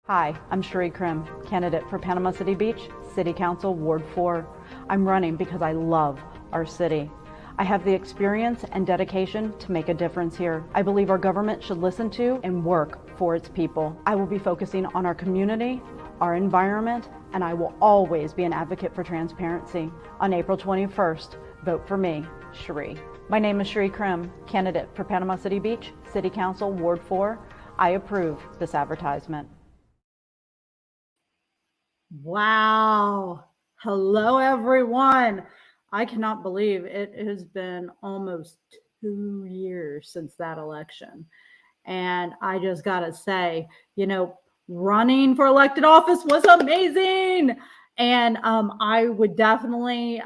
Hi, I'm Cherie Krim, candidate for Panama City Beach, City Council, Ward 4. I'm running because I love our city. I have the experience and dedication to make a difference here. I believe our government should listen to and work for its people. I will be focusing on our community, our environment, and I will always be an advocate for transparency. On April 21st, vote for me, Cherie. My name is Cherie Krim, candidate for Panama City Beach, City Council, Ward 4. I approve this advertisement. Wow. Hello, everyone. I cannot believe it has been almost 2 years since that election. And I just got to say, running for elected office was amazing. And I would definitely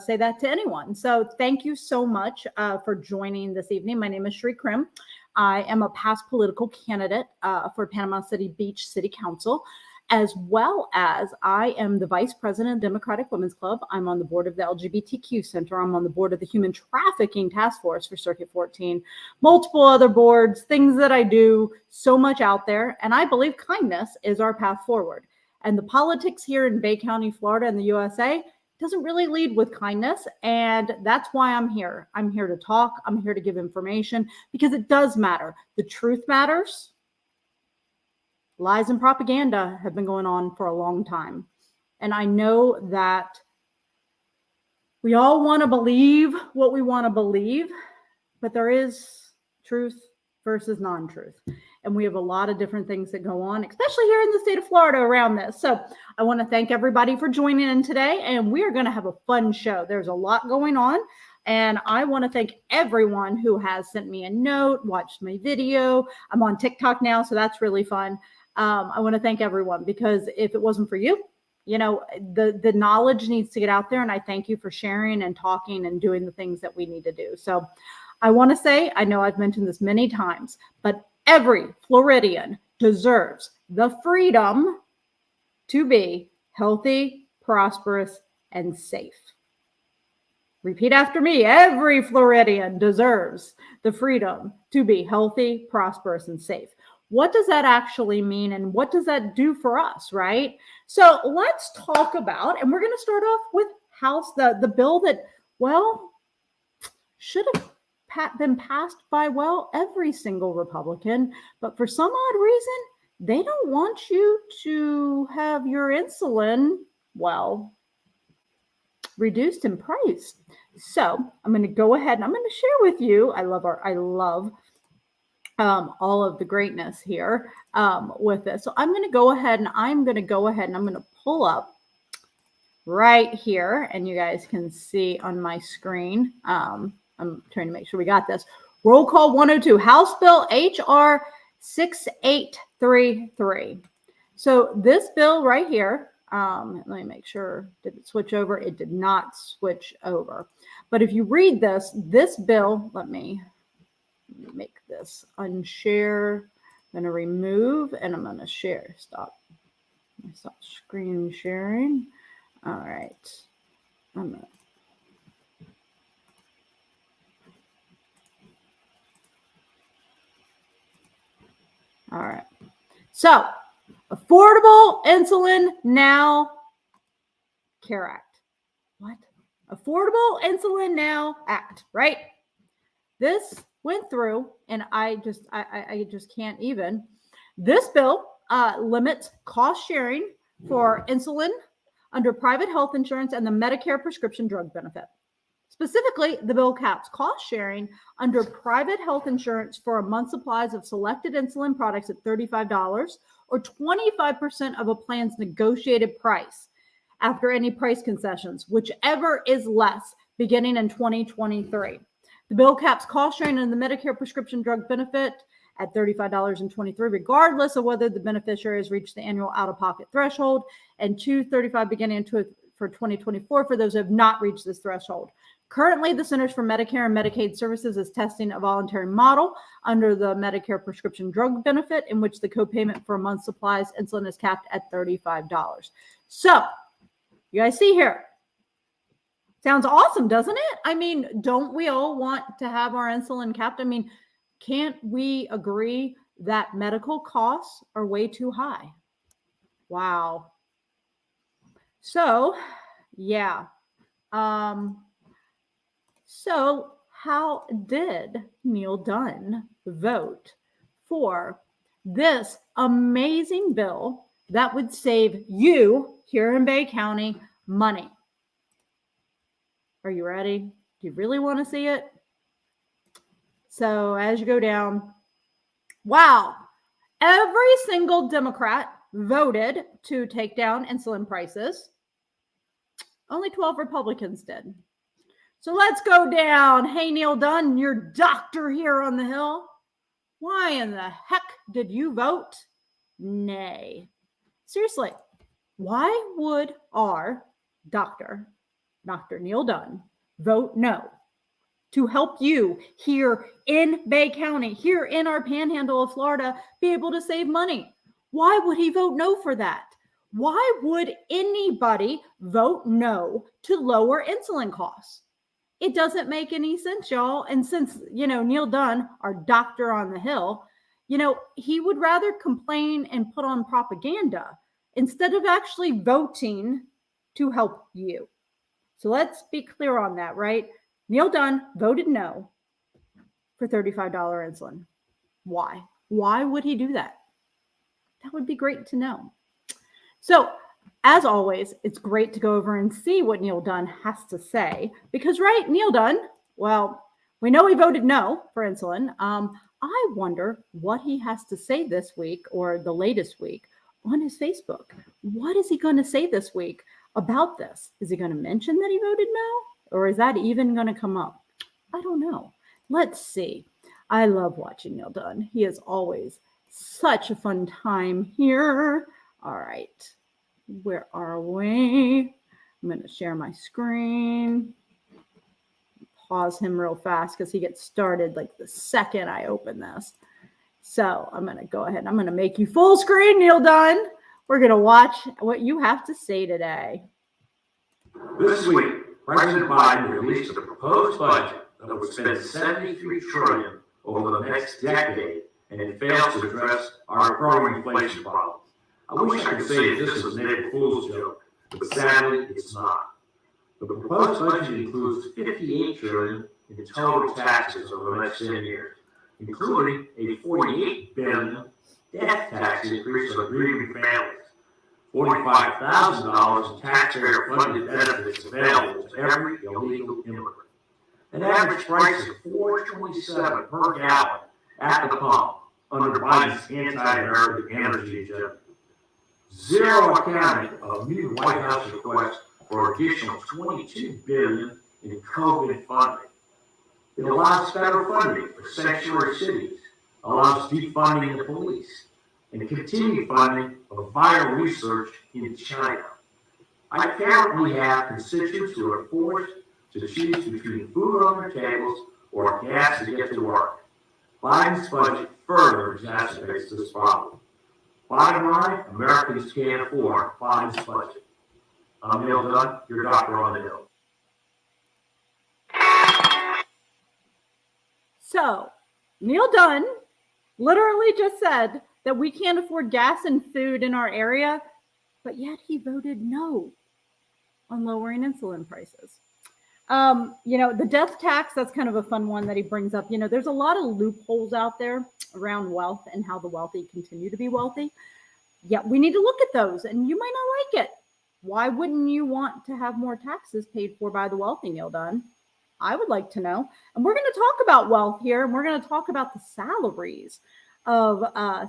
say that to anyone. So thank you so much for joining this evening. My name is Cherie Krim. I am a past political candidate for Panama City Beach City Council, as well as I am the vice president of Democratic Women's Club. I'm on the board of the LGBTQ Center. I'm on the board of the Human Trafficking Task Force for Circuit 14, multiple other boards, things that I do, so much out there. And I believe kindness is our path forward. And the politics here in Bay County, Florida, and the USA doesn't really lead with kindness. And that's why I'm here. I'm here to talk. I'm here to give information because it does matter. The truth matters. Lies and propaganda have been going on for a long time. And I know that we all want to believe what we want to believe, but there is truth versus non-truth. And we have a lot of different things that go on, especially here in the state of Florida around this. So I want to thank everybody for joining in today. And we are going to have a fun show. There's a lot going on. And I want to thank everyone who has sent me a note, watched my video. I'm on TikTok now, so that's really fun. I want to thank everyone because if it wasn't for you, the knowledge needs to get out there. And I thank you for sharing and talking and doing the things that we need to do. So I want to say, I know I've mentioned this many times, but every Floridian deserves the freedom to be healthy, prosperous, and safe. Repeat after me. Every Floridian deserves the freedom to be healthy, prosperous, and safe. What does that actually mean? And what does that do for us, right? So let's talk about, and we're going to start off with the bill that, should have been passed by, every single Republican. But for some odd reason, they don't want you to have your insulin, reduced in price. So I'm going to go ahead and I'm going to share with you. I love all of the greatness here with this. So I'm going to go ahead and I'm going to pull up right here, and you guys can see on my screen. I'm trying to make sure we got this. Roll call 102, House Bill HR 6833. So this bill right here, let me make sure, did it switch over? It did not switch over. But if you read this bill, let me make this unshare. I'm going to remove and I'm going to share. Stop screen sharing. All right. All right. So, Affordable Insulin Now Care Act. What? Affordable Insulin Now Act, right? This went through, and I just can't even. This bill limits cost sharing for insulin under private health insurance and the Medicare prescription drug benefit. Specifically, the bill caps cost sharing under private health insurance for a month's supplies of selected insulin products at $35 or 25% of a plan's negotiated price after any price concessions, whichever is less, beginning in 2023. The bill caps cost sharing in the Medicare prescription drug benefit at $35.23, regardless of whether the beneficiary has reached the annual out-of-pocket threshold, and $235 beginning for 2024 for those who have not reached this threshold. Currently, the Centers for Medicare and Medicaid Services is testing a voluntary model under the Medicare prescription drug benefit in which the copayment for a month's supplies insulin is capped at $35. So, you guys see here, sounds awesome, doesn't it? I mean, don't we all want to have our insulin capped? I mean, can't we agree that medical costs are way too high? Wow. So, yeah. So how did Neil Dunn vote for this amazing bill that would save you here in Bay County money? Are you ready? Do you really want to see it? So as you go down, wow, every single Democrat voted to take down insulin prices. Only 12 Republicans did. So let's go down. Hey, Neil Dunn, your doctor here on the Hill. Why in the heck did you vote nay? Seriously, why would our doctor, Dr. Neil Dunn, vote no to help you here in Bay County, here in our panhandle of Florida, be able to save money? Why would he vote no for that? Why would anybody vote no to lower insulin costs? It doesn't make any sense, y'all. And since, Neil Dunn, our doctor on the Hill, he would rather complain and put on propaganda instead of actually voting to help you. So let's be clear on that, right? Neil Dunn voted no for $35 insulin. Why? Why would he do that? That would be great to know. So, as always, it's great to go over and see what Neil Dunn has to say because, right, Neil Dunn, well, we know he voted no for insulin. I wonder what he has to say this week or the latest week on his Facebook. What is he going to say this week about this? Is he going to mention that he voted no? Or is that even going to come up? I don't know. Let's see. I love watching Neil Dunn. He is always such a fun time here. All right. Where are we? I'm going to share my screen. Pause him real fast because he gets started like the second I open this. So I'm going to go ahead. I'm going to make you full screen, Neil Dunn. We're going to watch what you have to say today. This week, President Biden released a proposed budget that would spend $73 trillion over the next decade, and it fails to address our growing inflation problem. I wish I could say that this was an April Fool's joke, but sadly, it's not. The proposed budget includes $58 trillion in total taxes over the next 10 years, including a $48 billion death tax increase on grieving families, $45,000 in taxpayer-funded benefits available to every illegal immigrant, an average price of $4.27 per gallon at the pump under Biden's anti-American energy agenda. Zero accounting of new White House requests for additional $22 billion in COVID funding. It allows federal funding for sanctuary cities, allows defunding the police, and continued funding of viral research in China. I currently have constituents who are forced to choose between food on their tables or gas to get to work. Biden's budget further exacerbates this problem. Bottom line, Americans can't afford Biden's budget. I'm Neil Dunn, your doctor on the Hill. So, Neil Dunn literally just said that we can't afford gas and food in our area, but yet he voted no on lowering insulin prices. The death tax, that's kind of a fun one that he brings up. There's a lot of loopholes out there around wealth and how the wealthy continue to be wealthy. Yeah, we need to look at those, and you might not like it. Why wouldn't you want to have more taxes paid for by the wealthy, Neil Dunn? I would like to know. And we're going to talk about wealth here, and we're going to talk about the salaries of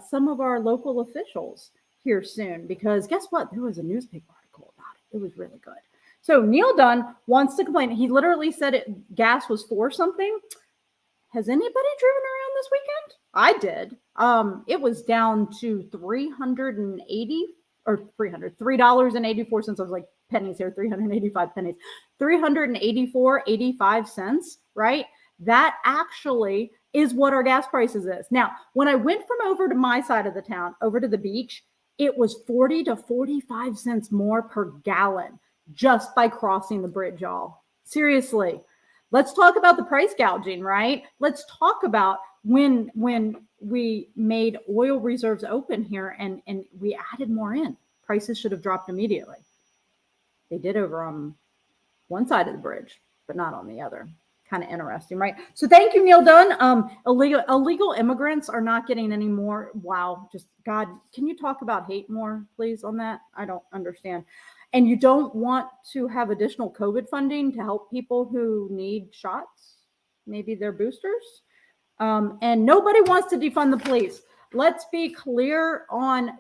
some of our local officials here soon, because guess what? There was a newspaper article about it. It was really good. So Neil Dunn wants to complain. He literally said gas was for something. Has anybody driven around this weekend? I did. It was down to $3.84. I was like pennies here, 385 pennies. 384.85 cents, right? That actually is what our gas prices is. Now, when I went from over to my side of the town, over to the beach, it was 40 to 45 cents more per gallon just by crossing the bridge, y'all. Seriously. Let's talk about the price gouging, right? Let's talk about when we made oil reserves open here and we added more in. prices should have dropped immediately. They did over on one side of the bridge, but not on the other. Kind of interesting, right? So thank you, Neil Dunn. Illegal immigrants are not getting any more. Wow, just God, can you talk about hate more, please, on that? I don't understand. And you don't want to have additional COVID funding to help people who need shots, maybe their boosters. And nobody wants to defund the police. Let's be clear on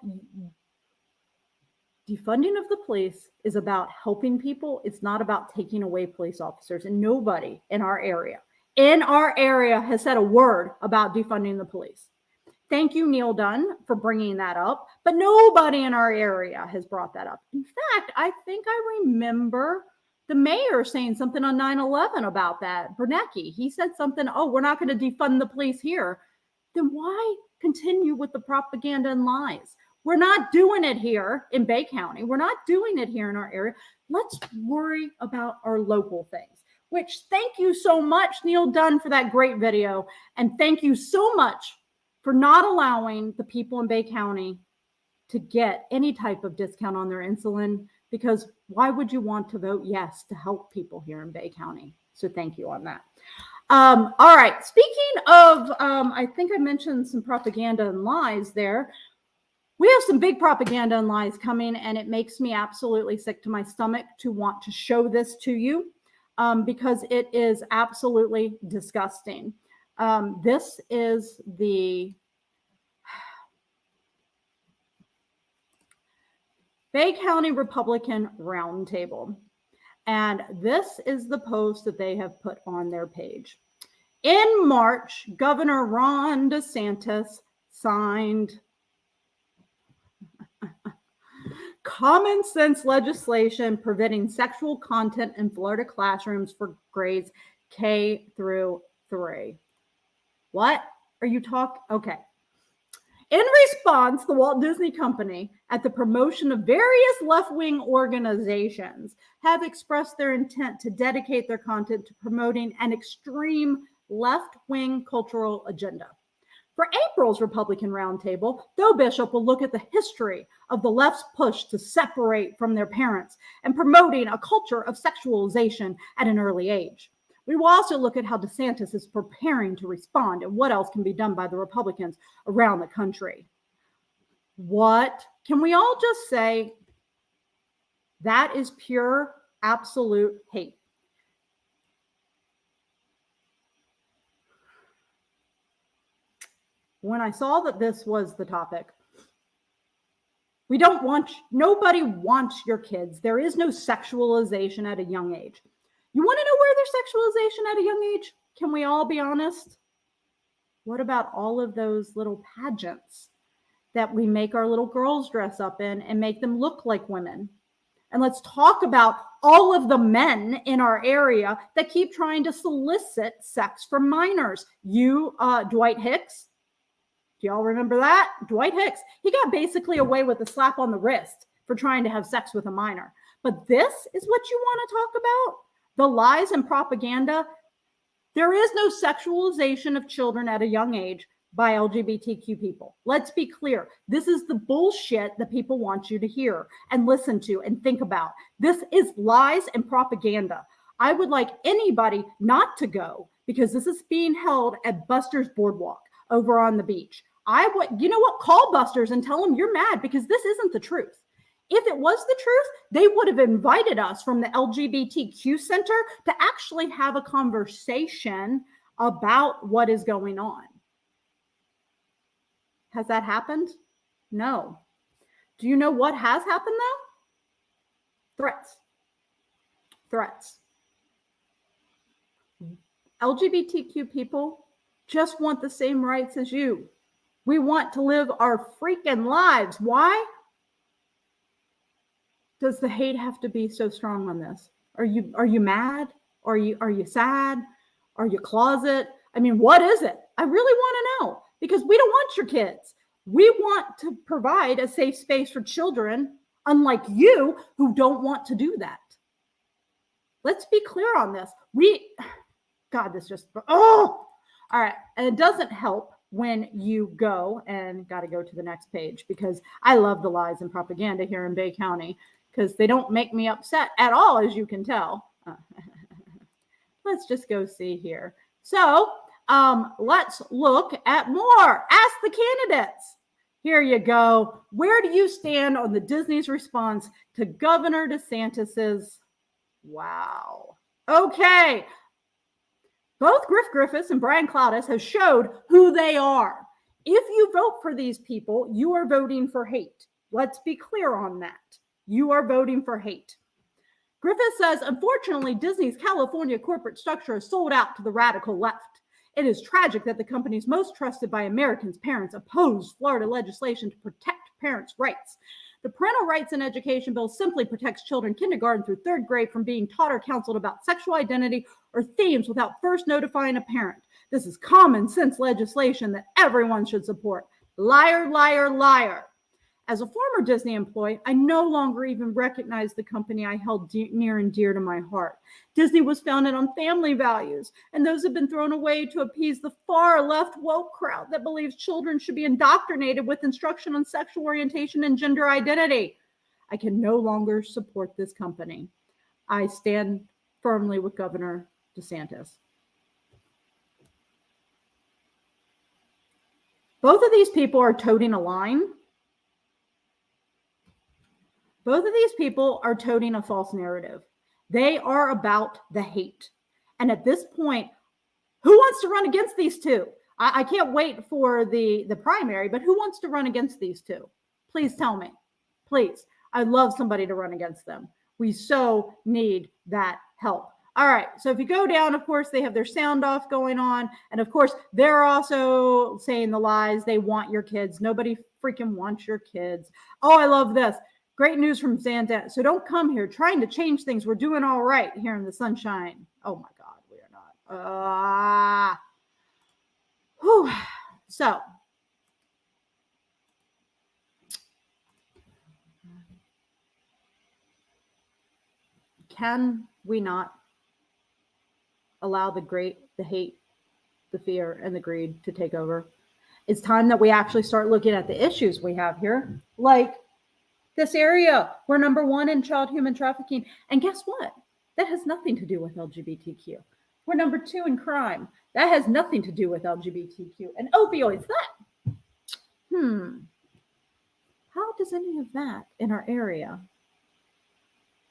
defunding of the police is about helping people. It's not about taking away police officers. And nobody in our area has said a word about defunding the police. Thank you, Neil Dunn, for bringing that up. But nobody in our area has brought that up. In fact, I think I remember the mayor saying something on 9/11 about that. Bernanke, he said something, oh, we're not going to defund the police here. Then why continue with the propaganda and lies? We're not doing it here in Bay County. We're not doing it here in our area. Let's worry about our local things, which thank you so much, Neil Dunn, for that great video. And thank you so much for not allowing the people in Bay County to get any type of discount on their insulin, because why would you want to vote yes to help people here in Bay County? So thank you on that. All right. Speaking of, I think I mentioned some propaganda and lies there. We have some big propaganda and lies coming, and it makes me absolutely sick to my stomach to want to show this to you because it is absolutely disgusting. This is the Bay County Republican Roundtable, and this is the post that they have put on their page. In March, Governor Ron DeSantis signed common sense legislation preventing sexual content in Florida classrooms for grades K through 3. What are you talking? Okay. In response, the Walt Disney Company, at the promotion of various left-wing organizations, have expressed their intent to dedicate their content to promoting an extreme left-wing cultural agenda. For April's Republican Roundtable, Joe Bishop will look at the history of the left's push to separate from their parents and promoting a culture of sexualization at an early age. We will also look at how DeSantis is preparing to respond and what else can be done by the Republicans around the country. What can we all just say? That is pure, absolute hate. When I saw that this was the topic, nobody wants your kids. There is no sexualization at a young age. You want to know where there's sexualization at a young age? Can we all be honest? What about all of those little pageants that we make our little girls dress up in and make them look like women? And let's talk about all of the men in our area that keep trying to solicit sex from minors. Dwight Hicks. Do y'all remember that? Dwight Hicks. He got basically away with a slap on the wrist for trying to have sex with a minor. But this is what you want to talk about? The lies and propaganda. There is no sexualization of children at a young age by LGBTQ people. Let's be clear. This is the bullshit that people want you to hear and listen to and think about. This is lies and propaganda. I would like anybody not to go because this is being held at Buster's Boardwalk over on the beach. You know what? Call Buster's and tell them you're mad because this isn't the truth. If it was the truth, they would have invited us from the LGBTQ Center to actually have a conversation about what is going on. Has that happened? No. Do you know what has happened though? Threats. LGBTQ people just want the same rights as you. We want to live our freaking lives. Why? Does the hate have to be so strong on this? Are you mad? Are you sad? Are you closet? I mean, what is it? I really want to know because we don't want your kids. We want to provide a safe space for children, unlike you who don't want to do that. Let's be clear on this. All right. And it doesn't help when you go, and got to go to the next page because I love the lies and propaganda here in Bay County because they don't make me upset at all, as you can tell. Let's just go see here. So let's look at more. Ask the candidates. Here you go. Where do you stand on the Disney's response to Governor DeSantis's? Wow. Okay. Both Griff Griffiths and Brian Cloudis have showed who they are. If you vote for these people, you are voting for hate. Let's be clear on that. You are voting for hate. Griffith says, unfortunately, Disney's California corporate structure is sold out to the radical left. It is tragic that the companies most trusted by Americans, parents, oppose Florida legislation to protect parents' rights. The Parental Rights in Education bill simply protects children kindergarten through third grade from being taught or counseled about sexual identity or themes without first notifying a parent. This is common sense legislation that everyone should support. Liar, liar, liar. As a former Disney employee, I no longer even recognize the company I held near and dear to my heart. Disney was founded on family values, and those have been thrown away to appease the far left woke crowd that believes children should be indoctrinated with instruction on sexual orientation and gender identity. I can no longer support this company. I stand firmly with Governor DeSantis. Both of these people are toting a line. Both of these people are toting a false narrative. They are about the hate. And at this point, who wants to run against these two? I can't wait for the primary, but who wants to run against these two? Please tell me. Please. I'd love somebody to run against them. We so need that help. All right. So if you go down, of course, they have their sound off going on. And of course, they're also saying the lies. They want your kids. Nobody freaking wants your kids. Oh, I love this. Great news from Santa. So don't come here trying to change things. We're doing all right here in the sunshine. Oh my God, we are not. Whew. So can we not allow the hate, the fear, and the greed to take over? It's time that we actually start looking at the issues we have here. Like, this area, we're number one in child human trafficking. And guess what? That has nothing to do with LGBTQ. We're number two in crime. That has nothing to do with LGBTQ. And opioids, that. How does any of that in our area?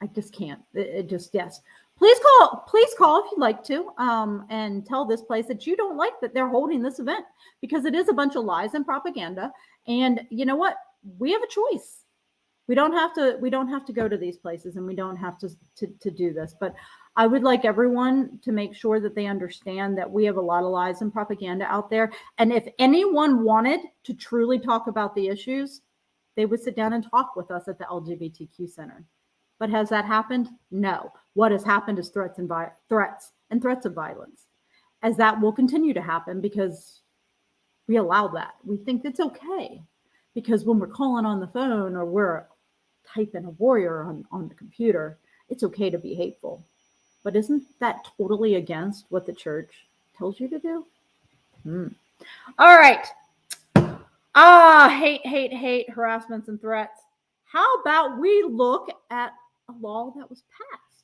I just can't. Yes. Please call if you'd like to, and tell this place that you don't like that they're holding this event, because it is a bunch of lies and propaganda. And you know what? We have a choice. We don't have to go to these places, and we don't have to do this. But I would like everyone to make sure that they understand that we have a lot of lies and propaganda out there. And if anyone wanted to truly talk about the issues, they would sit down and talk with us at the LGBTQ Center. But has that happened? No. What has happened is threats of violence, as that will continue to happen because we allow that. We think it's okay because when we're calling on the phone or we're typing a warrior on the computer, it's okay to be hateful. But isn't that totally against what the church tells you to do? All right. Hate, harassments, and threats. How about we look at a law that was passed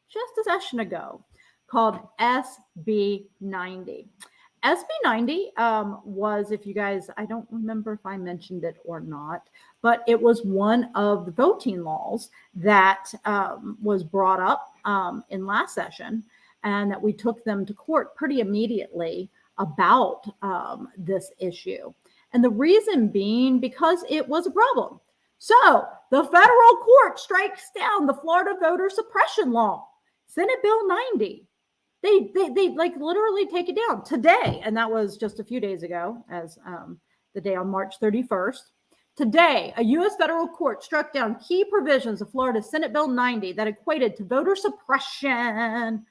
just a session ago called SB 90. SB 90 was, if you guys, I don't remember if I mentioned it or not, but it was one of the voting laws that was brought up in last session, and that we took them to court pretty immediately about this issue. And the reason being because it was a problem. So the federal court strikes down the Florida voter suppression law, Senate Bill 90. They like literally take it down today. And that was just a few days ago, as the day on March 31st. Today, a U.S. federal court struck down key provisions of Florida's Senate Bill 90 that equated to voter suppression.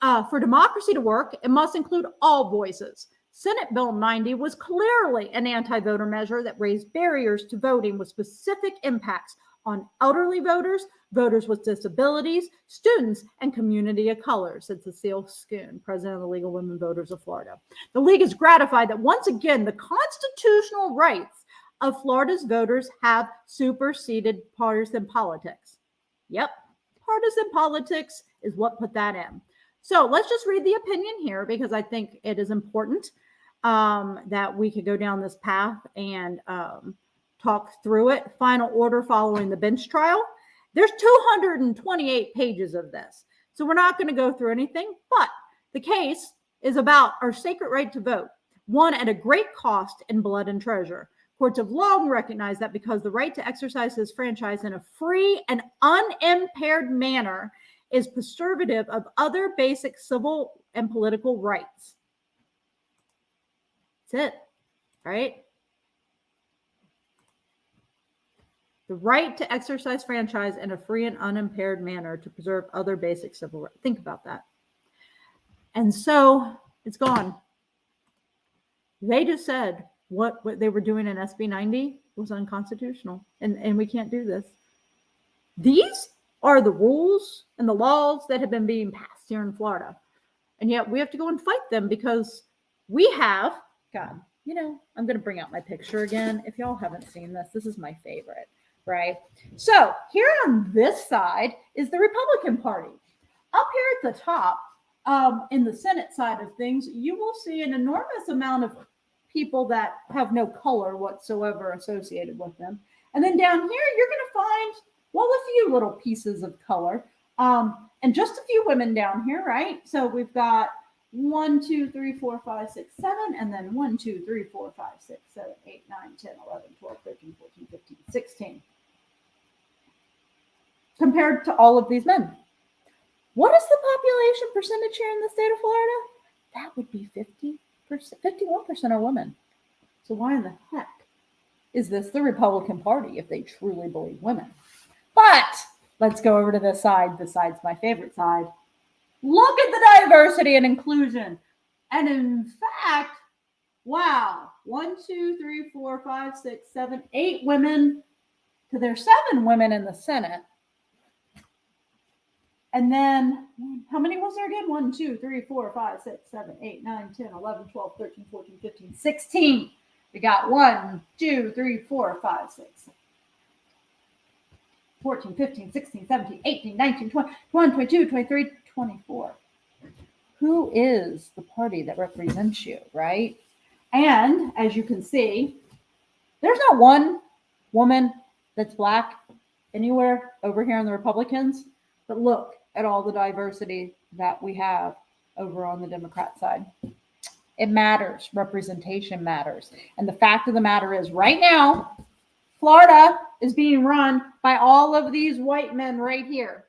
For democracy to work, it must include all voices. Senate Bill 90 was clearly an anti-voter measure that raised barriers to voting with specific impacts on elderly voters, voters with disabilities, students, and community of color, said Cecile Schoon, president of the League of Women Voters of Florida. The League is gratified that once again, the constitutional rights of Florida's voters have superseded partisan politics. Yep, partisan politics is what put that in. So let's just read the opinion here because I think it is important that we could go down this path and talk through it. Final order following the bench trial. There's 228 pages of this. So we're not going to go through anything, but the case is about our sacred right to vote, won at a great cost in blood and treasure. Courts have long recognized that because the right to exercise this franchise in a free and unimpaired manner is preservative of other basic civil and political rights. That's it, right? The right to exercise franchise in a free and unimpaired manner to preserve other basic civil rights. Think about that. And so it's gone. They just said what they were doing in SB 90 was unconstitutional, and we can't do this. These are the rules and the laws that have been being passed here in Florida. And yet we have to go and fight them because we have, God, I'm going to bring out my picture again. If y'all haven't seen this, this is my favorite. Right? So here on this side is the Republican Party. Up here at the top, in the Senate side of things, you will see an enormous amount of people that have no color whatsoever associated with them. And then down here, you're going to find, well, a few little pieces of color and just a few women down here, right? So we've got 1, 2, 3, 4, 5, 6, 7, and then 1, 2, 3, 4, 5, 6, 7, 8, 9, 10, 11, 12, 13, 14, 15, 16. Compared to all of these men. What is the population percentage here in the state of Florida? That would be 50%, 51% are women. So why in the heck is this the Republican Party if they truly believe women? But let's go over to this side. This side's my favorite side. Look at the diversity and inclusion. And in fact, wow, 1, 2, 3, 4, 5, 6, 7, 8 women to their 7 women in the Senate. And then, how many was there again? 1, 2, 3, 4, 5, 6, 7, 8, 9, 10, 11, 12, 13, 14, 15, 16. We got 1, 2, 3, 4, 5, 6, 14, 15, 16, 17, 18, 19, 20, 21, 22, 23, 24. Who is the party that represents you, right? And as you can see, there's not one woman that's Black anywhere over here in the Republicans, but look at all the diversity that we have over on the Democrat side. It matters. Representation matters. And the fact of the matter is right now, Florida is being run by all of these white men right here.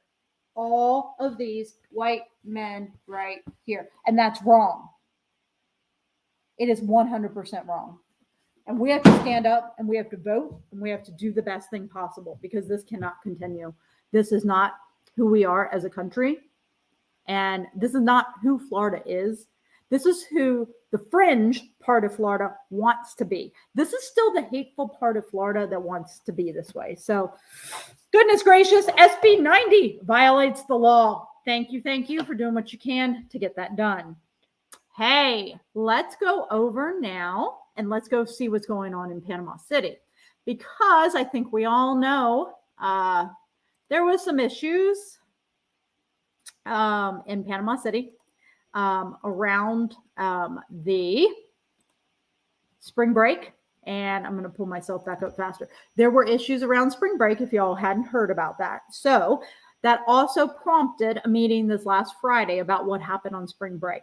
All of these white men right here. And that's wrong. It is 100% wrong. And we have to stand up and we have to vote and we have to do the best thing possible because this cannot continue. This is not who we are as a country. And this is not who Florida is. This is who the fringe part of Florida wants to be. This is still the hateful part of Florida that wants to be this way. So, goodness gracious, SB 90 violates the law. Thank you for doing what you can to get that done. Hey, let's go over now and let's go see what's going on in Panama City. Because I think we all know there was some issues in Panama City around the spring break. And I'm going to pull myself back up faster. There were issues around spring break if y'all hadn't heard about that. So that also prompted a meeting this last Friday about what happened on spring break.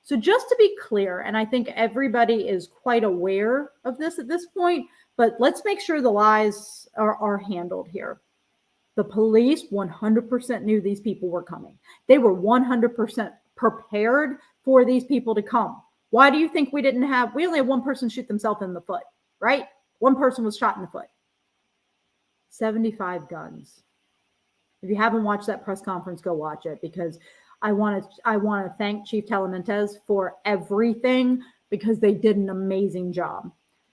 So just to be clear, and I think everybody is quite aware of this at this point, but let's make sure the lies are handled here. The police 100% knew these people were coming. They were 100% prepared for these people to come. Why do you think we only had one person shoot themselves in the foot, right? One person was shot in the foot. 75 guns. If you haven't watched that press conference, go watch it because I want to thank Chief Telementez for everything because they did an amazing job.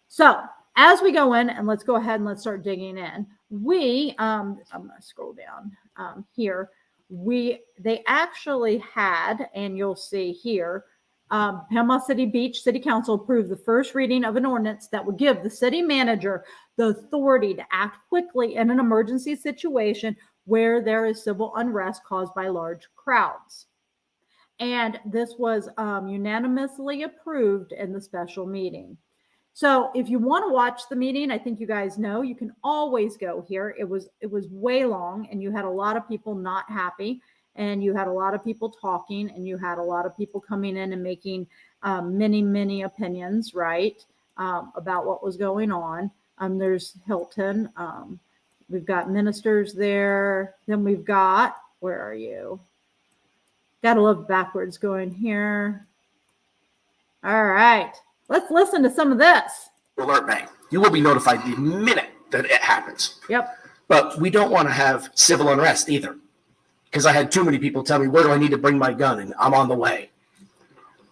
So as we go in and let's go ahead and let's start digging in. I'm going to scroll down here. They actually had, and you'll see here, Panama City Beach City Council approved the first reading of an ordinance that would give the city manager the authority to act quickly in an emergency situation where there is civil unrest caused by large crowds. And this was unanimously approved in the special meeting. So if you want to watch the meeting, I think you guys know, you can always go here. It was way long, and you had a lot of people not happy, and you had a lot of people talking, and you had a lot of people coming in and making many opinions, right, about what was going on. There's Hilton. We've got ministers there. Then we've got, where are you? Gotta love backwards going here. All right. Let's listen to some of this. Alert bang. You will be notified the minute that it happens. Yep. But we don't want to have civil unrest either. Because I had too many people tell me, where do I need to bring my gun? And I'm on the way.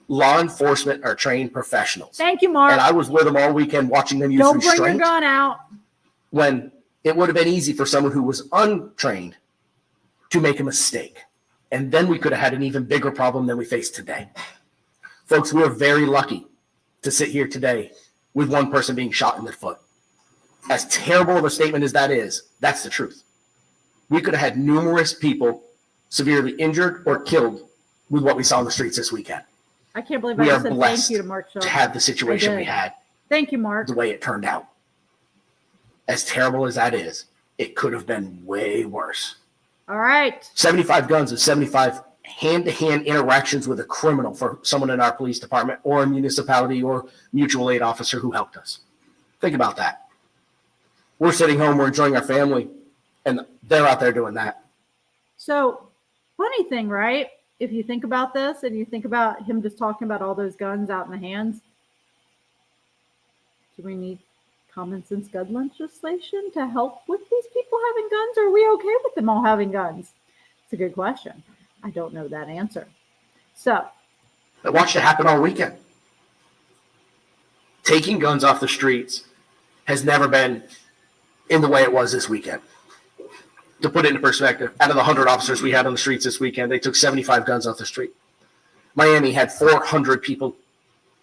Law enforcement are trained professionals. Thank you, Mark. And I was with them all weekend watching them use Don't restraint. bring your gun out. When it would have been easy for someone who was untrained to make a mistake. And then we could have had an even bigger problem than we face today. Folks, we're very lucky to sit here today with one person being shot in the foot. As terrible of a statement as that is, that's the truth. We could have had numerous people severely injured or killed with what we saw in the streets this weekend. I can't believe We I are said blessed thank you to Mark to Schultz. have the situation we had, Thank you, Mark. the way it turned out. As terrible as that is, it could have been way worse. All right. 75 guns and 75 hand-to-hand interactions with a criminal for someone in our police department or a municipality or mutual aid officer who helped us. Think about that. We're sitting home, we're enjoying our family, and they're out there doing that. So, funny thing, right? If you think about this and you think about him just talking about all those guns out in the hands, do we need common sense gun legislation to help with these people having guns? Or are we okay with them all having guns? It's a good question. I don't know that answer. So I watched it happen all weekend. Taking guns off the streets has never been in the way it was this weekend. To put it into perspective, out of the 100 officers we had on the streets this weekend, they took 75 guns off the street. Miami had 400 people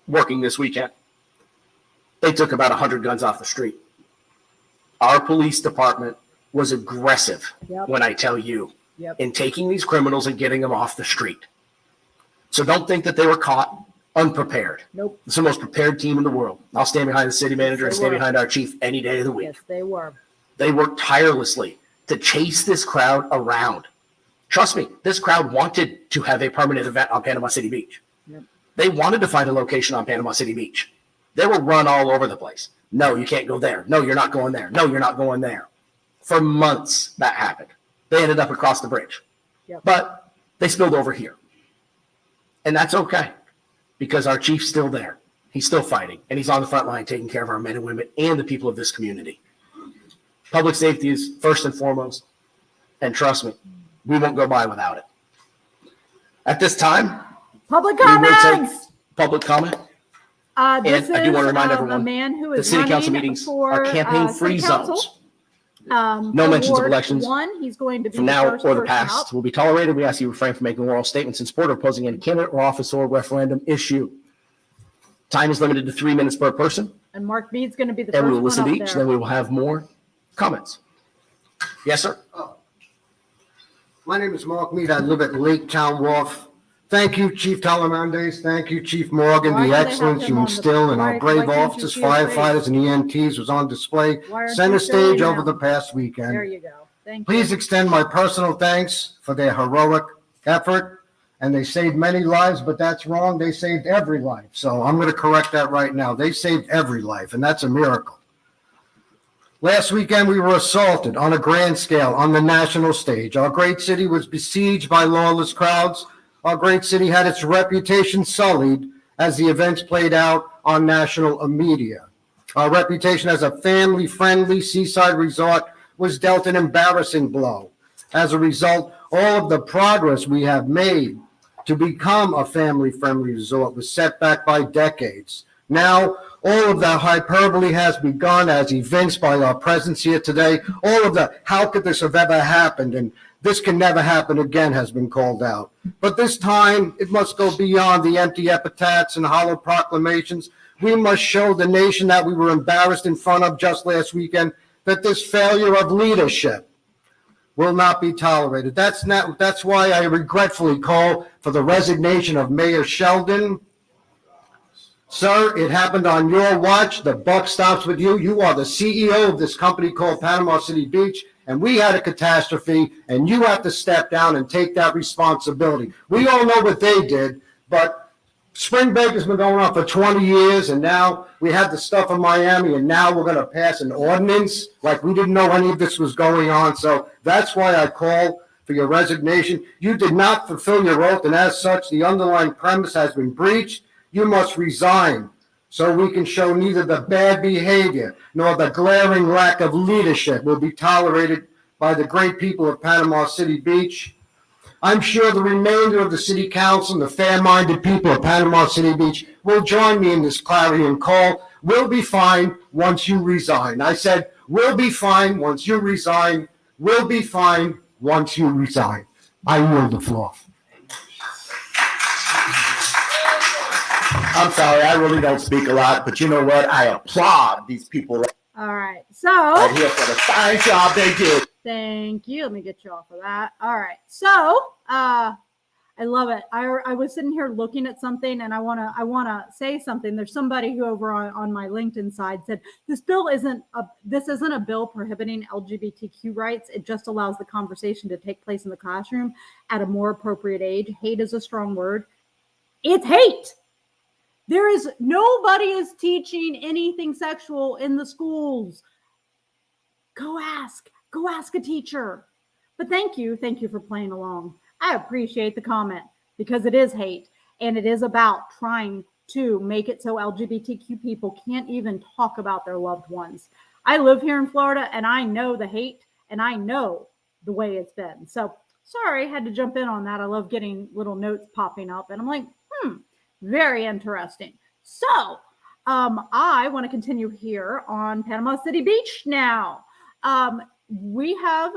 working this weekend. They took about 100 guns off the street. Our police department was aggressive, when I tell you, in taking these criminals and getting them off the street. So don't think that they were caught unprepared. Nope. It's the most prepared team in the world. I'll stand behind the city manager and stand behind our chief any day of the week. yes, they were. They worked tirelessly to chase this crowd around. Trust me, this crowd wanted to have a permanent event on Panama City Beach. Yep. They wanted to find a location on Panama City Beach. They were run all over the place. No, you can't go there. No, you're not going there. No, you're not going there. For months, that happened. They ended up across the bridge. Yep. But they spilled over here. And that's okay, because our chief's still there. He's still fighting, and he's on the front line taking care of our men and women and the people of this community. Public safety is first and foremost, and trust me, we won't go by without it. At this time, Public we will comments. take public comment. This And I do want to remind is everyone, a man who the is city council running meetings for, are campaign-free city council. zones. No mentions of elections He's going to be From the now first or the person past out. will be tolerated. We ask you refrain from making oral statements in support or opposing any candidate or office or referendum issue. Time is limited to 3 minutes per person, And Mark Mead's going to be the and we first will one listen up to each, there. then we will have more comments. Yes, sir. My name is Mark Mead. I live at Lake Town Wharf. Thank you, Chief Talamandes. Thank you, Chief Morgan. Why do The they have excellence him you on the- instill in why- our why brave can't you officers, see his face? firefighters, and EMTs was on display Why aren't center you showing stage over them? the past There weekend. you go. Thank Please you. extend my personal thanks for their heroic effort. And they saved many lives, but that's wrong. They saved every life. So I'm going to correct that right now. They saved every life, and that's a miracle. Last weekend, we were assaulted on a grand scale on the national stage. Our great city was besieged by lawless crowds. Our great city had its reputation sullied as the events played out on national media. Our reputation as a family-friendly seaside resort was dealt an embarrassing blow. As a result, all of the progress we have made to become a family-friendly resort was set back by decades. Now, All of the hyperbole has begun, as evinced by our presence here today. All of the how could this have ever happened and this can never happen again has been called out. But this time, it must go beyond the empty epithets and hollow proclamations. We must show the nation that we were embarrassed in front of just last weekend, that this failure of leadership will not be tolerated. That's why I regretfully call for the resignation of Mayor Sheldon. Sir, it happened on your watch. The buck stops with you. You are the CEO of this company called Panama City Beach, and we had a catastrophe, and you have to step down and take that responsibility. We all know what they did, but spring break has been going on for 20 years, and now we had the stuff in Miami, and now we're going to pass an ordinance like we didn't know any of this was going on. So that's why I call for your resignation. You did not fulfill your oath, and as such, the underlying premise has been breached. You must resign so we can show neither the bad behavior nor the glaring lack of leadership will be tolerated by the great people of Panama City Beach. I'm sure the remainder of the city council and the fair-minded people of Panama City Beach will join me in this clarion call. We'll be fine once you resign. I said, we'll be fine once you resign. We'll be fine once you resign. I yield the floor. I'm sorry, I really don't speak a lot, but you know what? I applaud these people All right. So right here for the fine job they did. thank you. Let me get you off of that. All right. So I love it. I was sitting here looking at something, and I wanna say something. There's somebody who over on my LinkedIn side said this isn't a bill prohibiting LGBTQ rights. It just allows the conversation to take place in the classroom at a more appropriate age. Hate is a strong word. It's hate. Nobody is teaching anything sexual in the schools. Go ask a teacher. But thank you for playing along. I appreciate the comment because it is hate, and it is about trying to make it so LGBTQ people can't even talk about their loved ones. I live here in Florida, and I know the hate, and I know the way it's been. So sorry, I had to jump in on that. I love getting little notes popping up, and I'm like, very interesting. So I want to continue here on Panama City Beach now. We have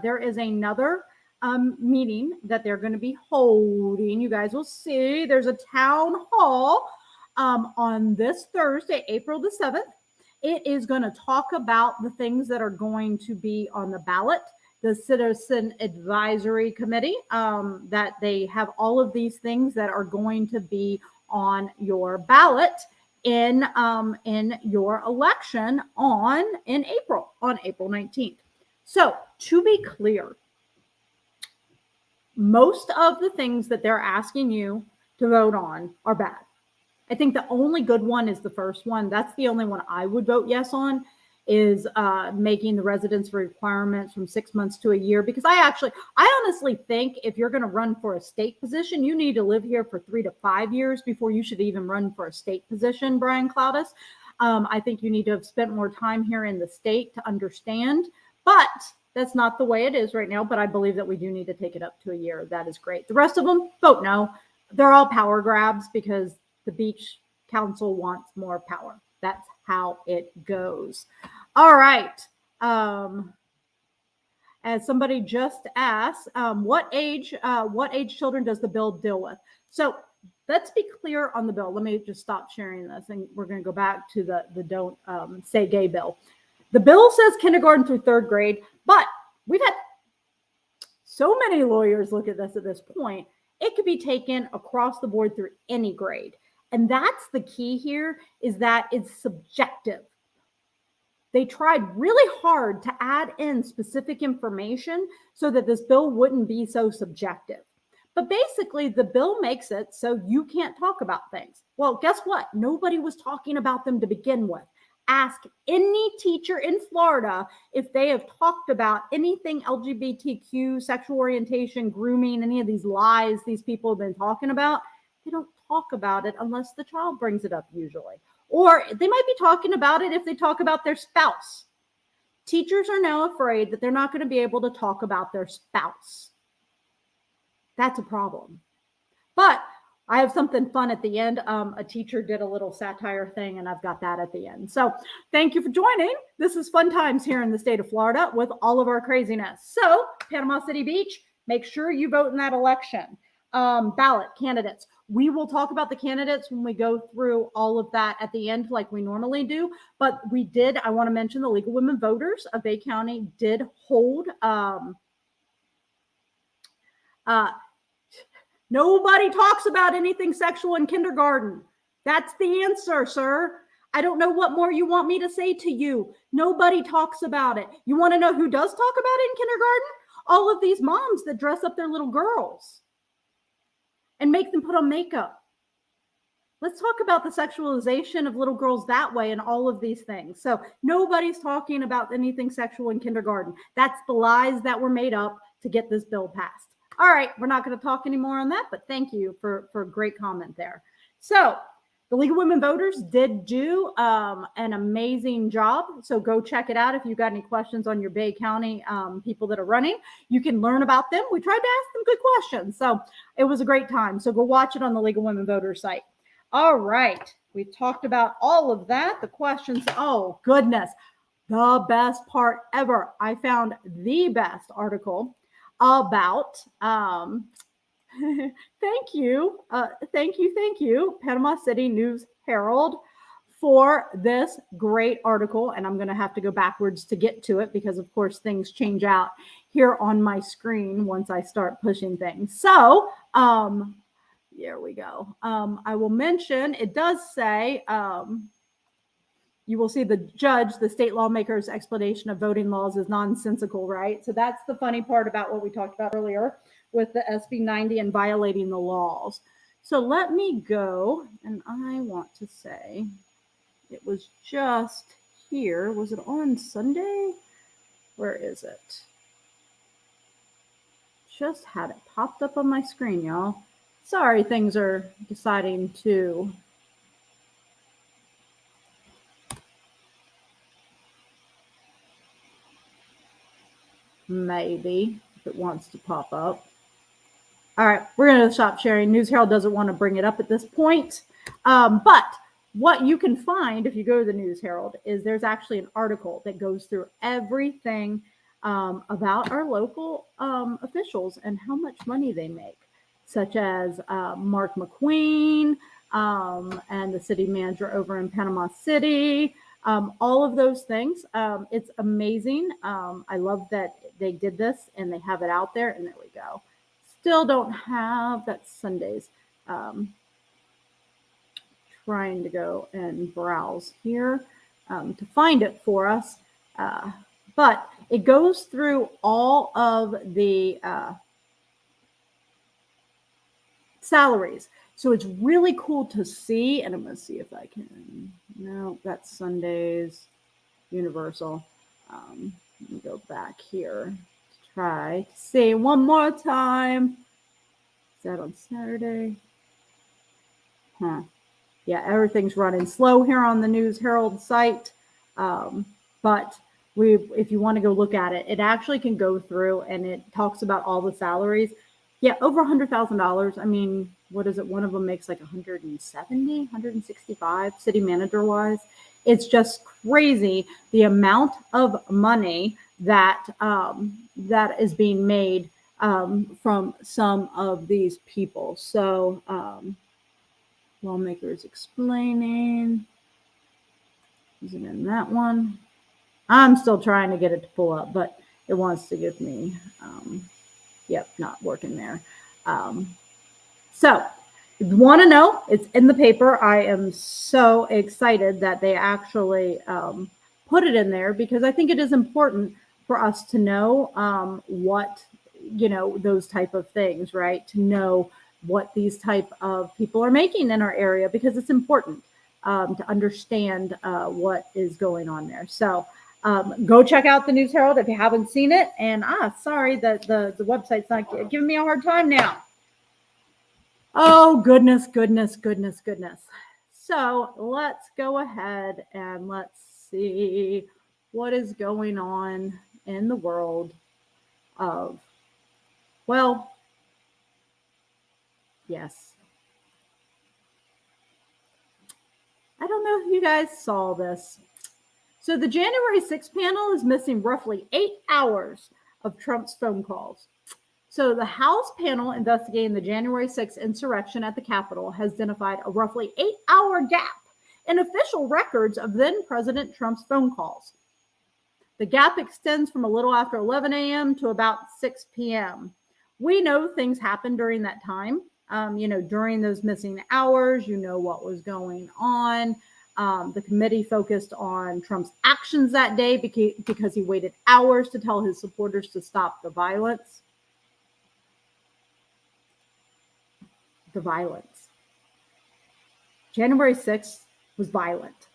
there is another meeting that they're going to be holding. You guys will see there's a town hall on this Thursday, April the 7th. It is going to talk about the things that are going to be on the ballot. The Citizen Advisory Committee, that they have all of these things that are going to be on your ballot in your election on April 19th. So to be clear, most of the things that they're asking you to vote on are bad. I think the only good one is the first one. That's the only one I would vote yes on, is making the residence requirements from 6 months to a year. Because I honestly think if you're going to run for a state position, you need to live here for 3 to 5 years before you should even run for a state position, Brian Cloudis. I think you need to have spent more time here in the state to understand, but that's not the way it is right now. But I believe that we do need to take it up to a year. That is great. The rest of them, vote no. They're all power grabs because the beach council wants more power. That's how it goes. All right. As somebody just asked, what age children does the bill deal with? So let's be clear on the bill. Let me just stop sharing this, and we're going to go back to the don't say gay bill. The bill says kindergarten through 3rd grade, but we've had so many lawyers look at this at this point. It could be taken across the board through any grade. And that's the key here, is that it's subjective. They tried really hard to add in specific information so that this bill wouldn't be so subjective. But basically, the bill makes it so you can't talk about things. Well, guess what? Nobody was talking about them to begin with. Ask any teacher in Florida if they have talked about anything LGBTQ, sexual orientation, grooming, any of these lies these people have been talking about. They don't talk about it unless the child brings it up usually. Or they might be talking about it if they talk about their spouse. Teachers are now afraid that they're not going to be able to talk about their spouse. That's a problem. But I have something fun at the end. A teacher did a little satire thing, and I've got that at the end. So thank you for joining. This is fun times here in the state of Florida with all of our craziness. So Panama City Beach, make sure you vote in that election. Ballot candidates. We will talk about the candidates when we go through all of that at the end, like we normally do. But I want to mention the League of Women Voters of Bay County did hold nobody talks about anything sexual in kindergarten. That's the answer, sir. I don't know what more you want me to say to you. Nobody talks about it. You want to know who does talk about it in kindergarten? All of these moms that dress up their little girls and make them put on makeup. Let's talk about the sexualization of little girls that way and all of these things. So nobody's talking about anything sexual in kindergarten. That's the lies that were made up to get this bill passed. All right, we're not going to talk anymore on that, but thank you for a great comment there. So the League of Women Voters did do an amazing job. So go check it out. If you've got any questions on your Bay County people that are running, you can learn about them. We tried to ask them good questions. So it was a great time. So go watch it on the League of Women Voters site. All right. We've talked about all of that. The questions. Oh, goodness. The best part ever. I found the best article about thank you, Panama City News Herald, for this great article. And I'm going to have to go backwards to get to it because, of course, things change out here on my screen once I start pushing things. So there we go. I will mention, it does say, you will see the judge, the state lawmaker's explanation of voting laws is nonsensical, right? So that's the funny part about what we talked about earlier with the SB 90 and violating the laws. So let me go, and I want to say it was just here. Was it on Sunday? Where is it? Just had it popped up on my screen, y'all. Sorry, things are deciding to maybe if it wants to pop up. All right, we're going to stop sharing. News Herald doesn't want to bring it up at this point. But what you can find if you go to the News Herald is there's actually an article that goes through everything about our local officials and how much money they make, such as Mark McQueen and the city manager over in Panama City. All of those things. It's amazing. I love that they did this and they have it out there. And there we go. Still don't have that Sundays. Trying to go and browse here to find it for us. But it goes through all of the salaries. So it's really cool to see. And I'm going to see if I can. No, that's Sundays, Universal. Let me go back here to try to see one more time. Is that on Saturday? Yeah, everything's running slow here on the News Herald site. But if you want to go look at it, it actually can go through and it talks about all the salaries. Yeah, over $100,000. I mean, what is it? One of them makes like 170, 165 city manager wise. It's just crazy the amount of money that that is being made from some of these people. So lawmakers explaining. Is it in that one? I'm still trying to get it to pull up, but it wants to give me, yep, not working there. So if you want to know, it's in the paper. I am so excited that they actually put it in there because I think it is important for us to know what, those type of things, right? To know what these type of people are making in our area because it's important to understand what is going on there. So go check out the News Herald if you haven't seen it. And sorry that the website's not giving me a hard time now. Oh, goodness. So let's go ahead and let's see what is going on in the world of, well, yes, I don't know if you guys saw this. So the January 6th panel is missing roughly 8 hours of Trump's phone calls. So the House panel investigating the January 6th insurrection at the Capitol has identified a roughly 8-hour gap in official records of then President Trump's phone calls. The gap extends from a little after 11 a.m. to about 6 p.m. We know things happened during that time. During those missing hours, what was going on. The committee focused on Trump's actions that day because he waited hours to tell his supporters to stop the violence. January 6th was violent.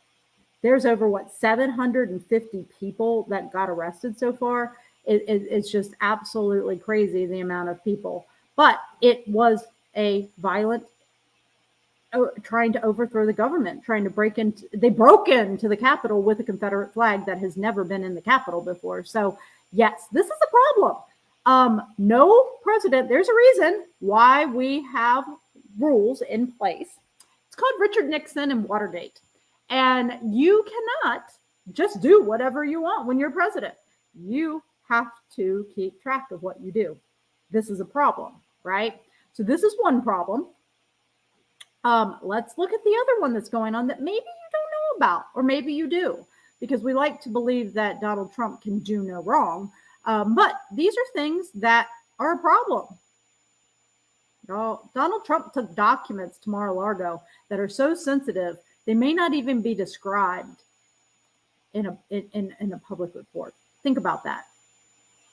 There's over 750 people that got arrested so far. It's just absolutely crazy, the amount of people. But it was a violent trying to overthrow the government, they broke into the Capitol with a Confederate flag that has never been in the Capitol before. So yes, this is a problem. No president, there's a reason why we have rules in place. It's called Richard Nixon and Watergate. And you cannot just do whatever you want when you're president. You have to keep track of what you do. This is a problem, right? So this is one problem. Let's look at the other one that's going on that maybe you don't know about, or maybe you do, because we like to believe that Donald Trump can do no wrong. But these are things that are a problem. Donald Trump took documents to Mar-a-Lago that are so sensitive, they may not even be described in a public report. Think about that.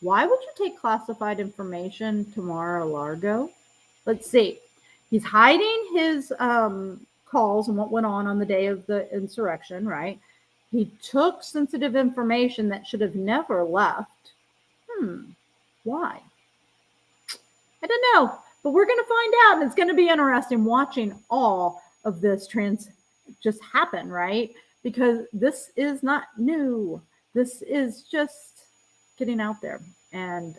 Why would you take classified information to Mar-a-Lago? Let's see. He's hiding his calls and what went on the day of the insurrection, right? He took sensitive information that should have never left. Why? I don't know, but we're going to find out, and it's going to be interesting watching all of this just happen, right? Because this is not new. This is just getting out there, and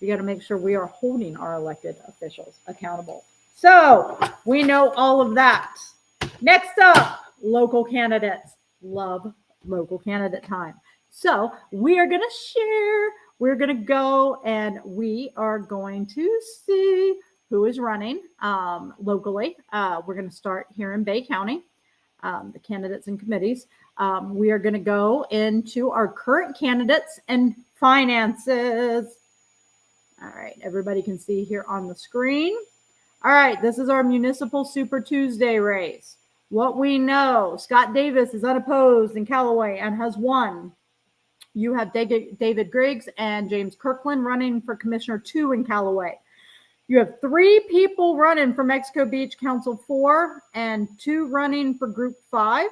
we got to make sure we are holding our elected officials accountable. So we know all of that. Next up, local candidates. Love local candidate time. So we are going to share. We're going to go and we are going to see who is running locally. We're going to start here in Bay County, the candidates and committees. We are going to go into our current candidates and finances. All right, everybody can see here on the screen. All right, this is our Municipal Super Tuesday race. What we know, Scott Davis is unopposed in Callaway and has won. You have David Griggs and James Kirkland running for Commissioner 2 in Callaway. You have 3 people running for Mexico Beach Council 4 and 2 running for Group 5.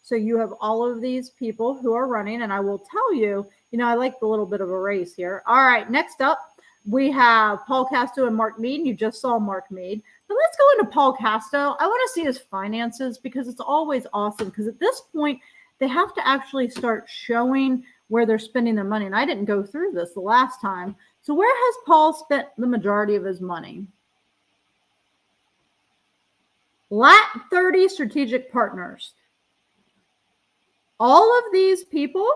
So you have all of these people who are running, and I will tell you, I like the little bit of a race here. All right, next up, we have Paul Casto and Mark Mead. You just saw Mark Mead. But let's go into Paul Casto. I want to see his finances because it's always awesome, because at this point, they have to actually start showing where they're spending their money. And I didn't go through this the last time. So where has Paul spent the majority of his money? Lat 30 Strategic Partners. All of these people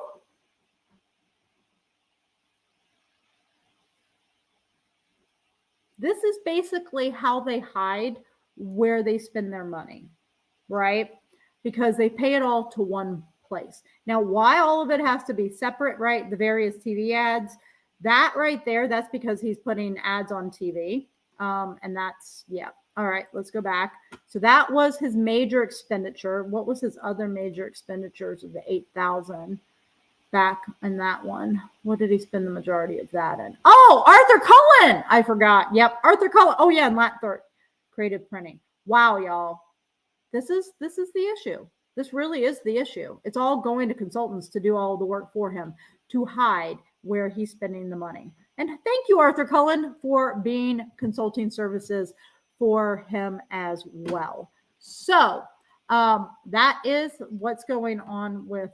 this is basically how they hide where they spend their money, right? Because they pay it all to one place. Now, why all of it has to be separate, right? The various TV ads, that right there, that's because he's putting ads on TV. And that's, yeah. All right, let's go back. So that was his major expenditure. What was his other major expenditures of the $8,000 back in that one? What did he spend the majority of that in? Oh, Arthur Cullen. I forgot. Yep, Arthur Cullen. Oh yeah, and Lat30 creative printing. Wow, y'all. This is the issue. This really is the issue. It's all going to consultants to do all the work for him, to hide where he's spending the money. And thank you, Arthur Cullen, for being consulting services for him as well. So that is what's going on with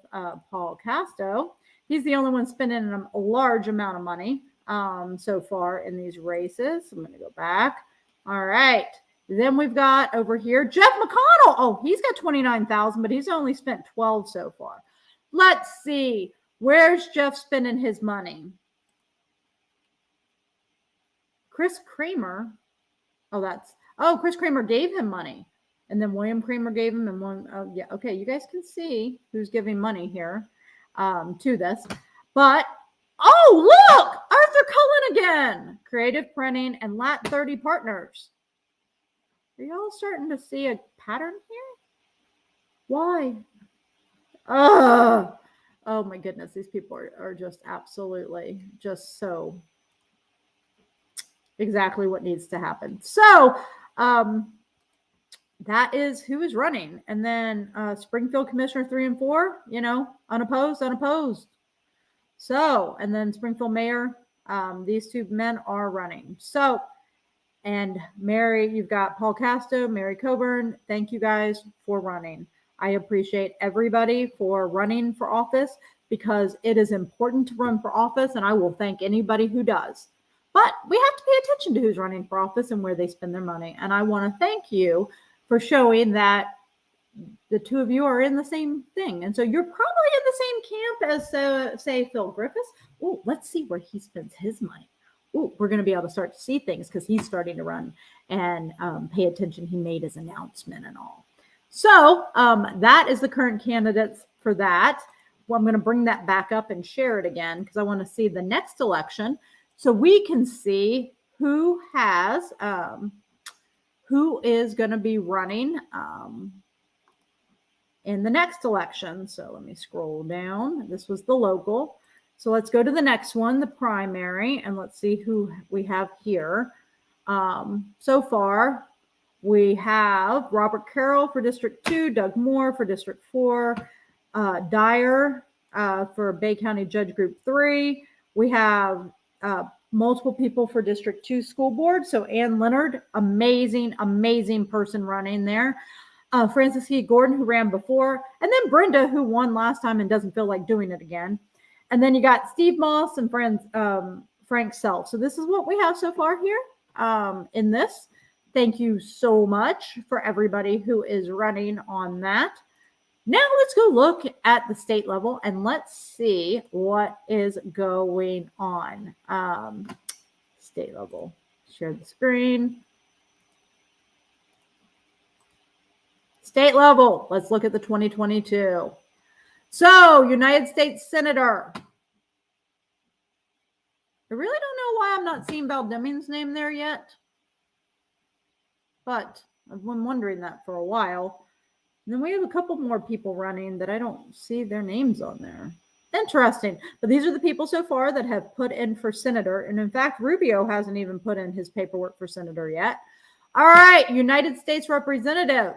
Paul Casto. He's the only one spending a large amount of money so far in these races. I'm going to go back. All right. Then we've got over here Jeff McConnell. Oh, he's got 29,000, but he's only spent 12 so far. Let's see. Where's Jeff spending his money? Chris Kramer. Chris Kramer gave him money. And then William Kramer gave him, and one, yeah, okay, you guys can see who's giving money here to this. But, oh, look, Arthur Cullen again. Creative Printing and Lat 30 Partners. Are y'all starting to see a pattern here? Why? Oh my goodness, these people are just absolutely just so exactly what needs to happen. So, that is who is running. And then Springfield Commissioner 3 and 4, unopposed. So, and then Springfield Mayor, these two men are running. So, and Mary, you've got Paul Casto, Mary Coburn. Thank you guys for running. I appreciate everybody for running for office because it is important to run for office, and I will thank anybody who does. But we have to pay attention to who's running for office and where they spend their money. And I want to thank you for showing that the two of you are in the same thing. And so you're probably in the same camp as, say, Phil Griffiths. Oh, let's see where he spends his money. Oh, we're going to be able to start to see things because he's starting to run and pay attention. He made his announcement and all. So that is the current candidates for that. Well, I'm going to bring that back up and share it again because I want to see the next election so we can see who has who is going to be running in the next election. So let me scroll down. This was the local. So let's go to the next one, the primary, and let's see who we have here. So far, we have Robert Carroll for District 2, Doug Moore for District 4, Dyer for Bay County Judge Group 3. We have multiple people for District 2 School Board. So Ann Leonard, amazing person running there. Francis E. Gordon, who ran before. And then Brenda, who won last time and doesn't feel like doing it again. And then you got Steve Moss and Frank Self. So this is what we have so far here in this. Thank you so much for everybody who is running on that. Now let's go look at the state level and let's see what is going on. State level. Share the screen. State level. Let's look at the 2022. So, United States Senator. I really don't know why I'm not seeing Val Deming's name there yet. But I've been wondering that for a while. And then we have a couple more people running that I don't see their names on there. Interesting. But these are the people so far that have put in for senator. And in fact, Rubio hasn't even put in his paperwork for senator yet. All right, United States Representative.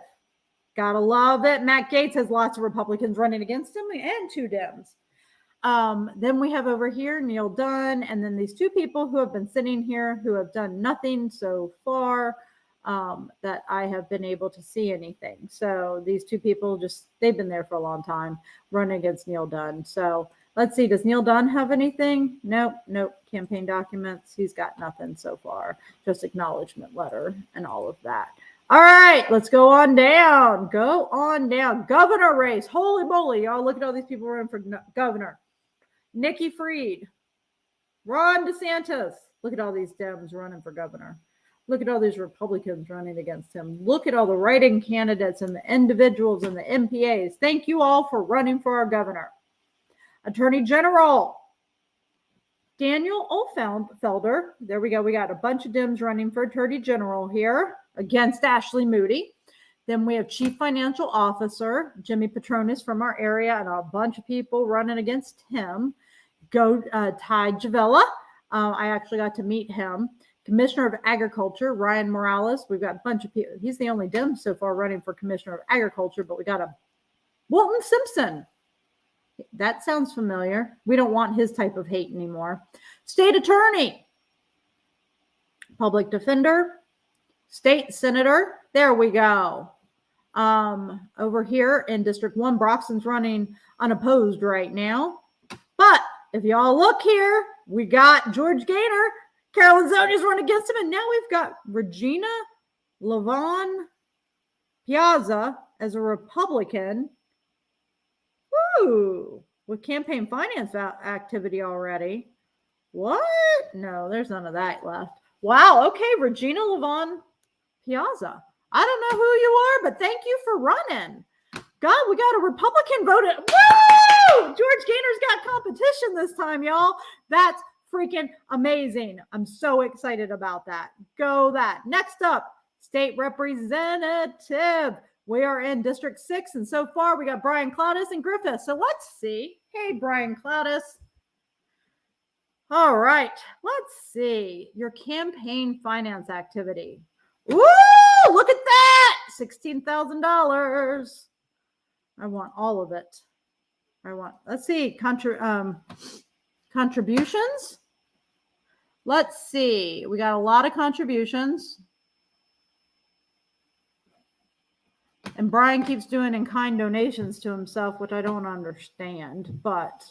Gotta love it. Matt Gaetz has lots of Republicans running against him and 2 Dems. Then we have over here Neil Dunn, and then these 2 people who have been sitting here who have done nothing so far that I have been able to see anything. So these 2 people they've been there for a long time running against Neil Dunn. So let's see, does Neil Dunn have anything? Nope. Campaign documents. He's got nothing so far. Just acknowledgement letter and all of that. All right, let's go on down. Governor race. Holy moly, y'all. Look at all these people running for governor. Nikki Fried. Ron DeSantis. Look at all these Dems running for governor. Look at all these Republicans running against him. Look at all the write-in candidates and the individuals and the MPAs. Thank you all for running for our governor. Attorney General. Daniel Ohlfelder. There we go. We got a bunch of Dems running for Attorney General here against Ashley Moody. Then we have Chief Financial Officer, Jimmy Petronis from our area, and a bunch of people running against him. Ty Javella. I actually got to meet him. Commissioner of Agriculture, Ryan Morales. We've got a bunch of people. He's the only Dem so far running for Commissioner of Agriculture, but we got a Walton Simpson. That sounds familiar. We don't want his type of hate anymore. State Attorney. Public Defender. State Senator. There we go. Over here in District 1, Broxton's running unopposed right now. But if y'all look here, we got George Gaynor. Carolyn Zonia's run against him. And now we've got Regina Levon Piazza as a Republican. Woo! With campaign finance activity already. What? No, there's none of that left. Wow. Okay, Regina Levon Piazza. I don't know who you are, but thank you for running. God, we got a Republican voted. Woo! George Gainer's got competition this time, y'all. That's freaking amazing. I'm so excited about that. Go that. Next up, state representative. We are in District 6, and so far we got Brian Cloudis and Griffith. So let's see. Hey, Brian Cloudis. All right, let's see. Your campaign finance activity. Woo! Look at that! $16,000. I want all of it. Let's see, contributions. Let's see. We got a lot of contributions. And Brian keeps doing in-kind donations to himself, which I don't understand, but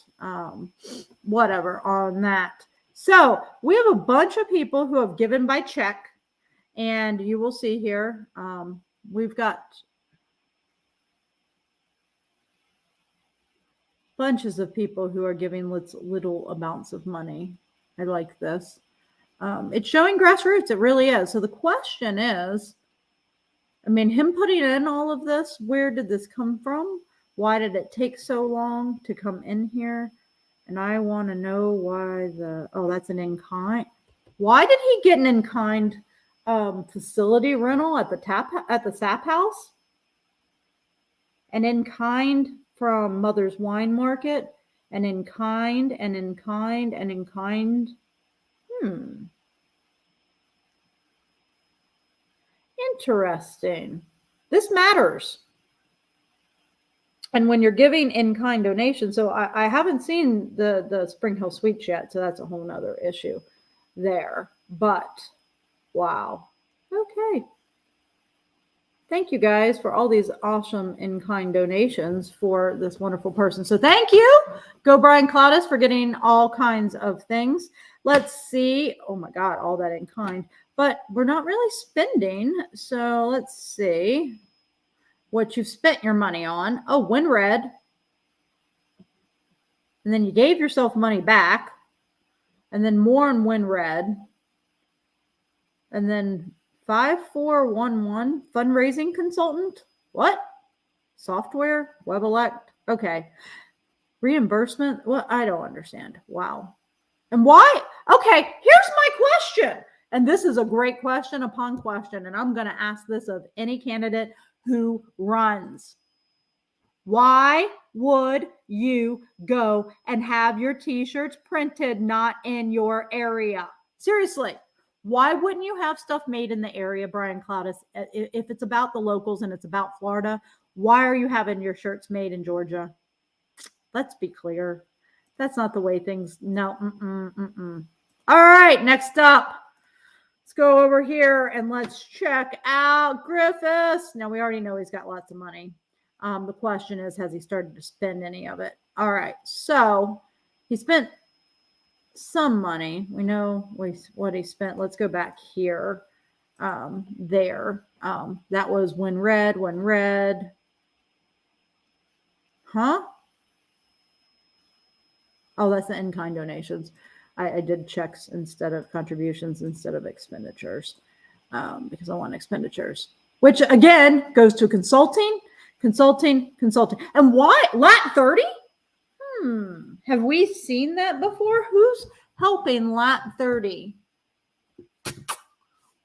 whatever on that. So we have a bunch of people who have given by check, and you will see here, we've got bunches of people who are giving little amounts of money. I like this. It's showing grassroots. It really is. So the question is, I mean, him putting in all of this, where did this come from? Why did it take so long to come in here? And I want to know why that's an in-kind. Why did he get an in-kind facility rental at the SAP house? An in-kind from Mother's Wine Market, and in kind. Interesting. This matters. And when you're giving in-kind donations, so I haven't seen the Spring Hill Suites yet, so that's a whole nother issue there. But wow. Okay. Thank you guys for all these awesome in-kind donations for this wonderful person. So thank you. Go Brian Cloudis for getting all kinds of things. Let's see. Oh my God, all that in kind. But we're not really spending. So let's see what you've spent your money on. Oh, WinRed. And then you gave yourself money back. And then more on WinRed. And then 5411 fundraising consultant. What? Software? WebElect? Okay. Reimbursement? Well, I don't understand. Wow. And why? Okay, here's my question. And this is a great question upon question. And I'm going to ask this of any candidate who runs. Why would you go and have your t-shirts printed not in your area? Seriously. Why wouldn't you have stuff made in the area, Brian Cloudis? If it's about the locals and it's about Florida, why are you having your shirts made in Georgia? Let's be clear. That's not the way things, no. All right, next up. Let's go over here and let's check out Griffiths. Now, we already know he's got lots of money. The question is, has he started to spend any of it? All right, so he spent some money. We know what he spent. Let's go back here. There. That was WinRed. Huh? Oh, that's the in-kind donations. I did checks instead of contributions instead of expenditures because I want expenditures, which again goes to consulting. And why Lat 30? Have we seen that before? Who's helping Lat 30?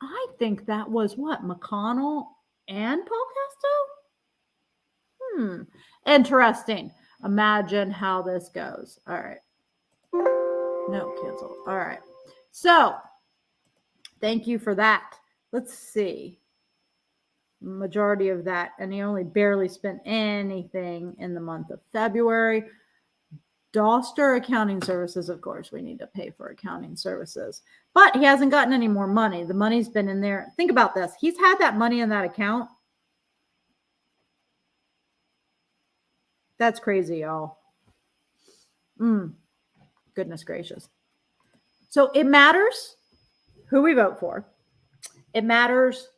I think that was what, McConnell and Paul Casto? Interesting. Imagine how this goes. All right. No, cancel. All right. So, thank you for that. Let's see. Majority of that. And he only barely spent anything in the month of February. Doster Accounting Services, of course, we need to pay for accounting services. But he hasn't gotten any more money. The money's been in there. Think about this. He's had that money in that account. That's crazy, y'all. Goodness gracious. So it matters who we vote for. It matters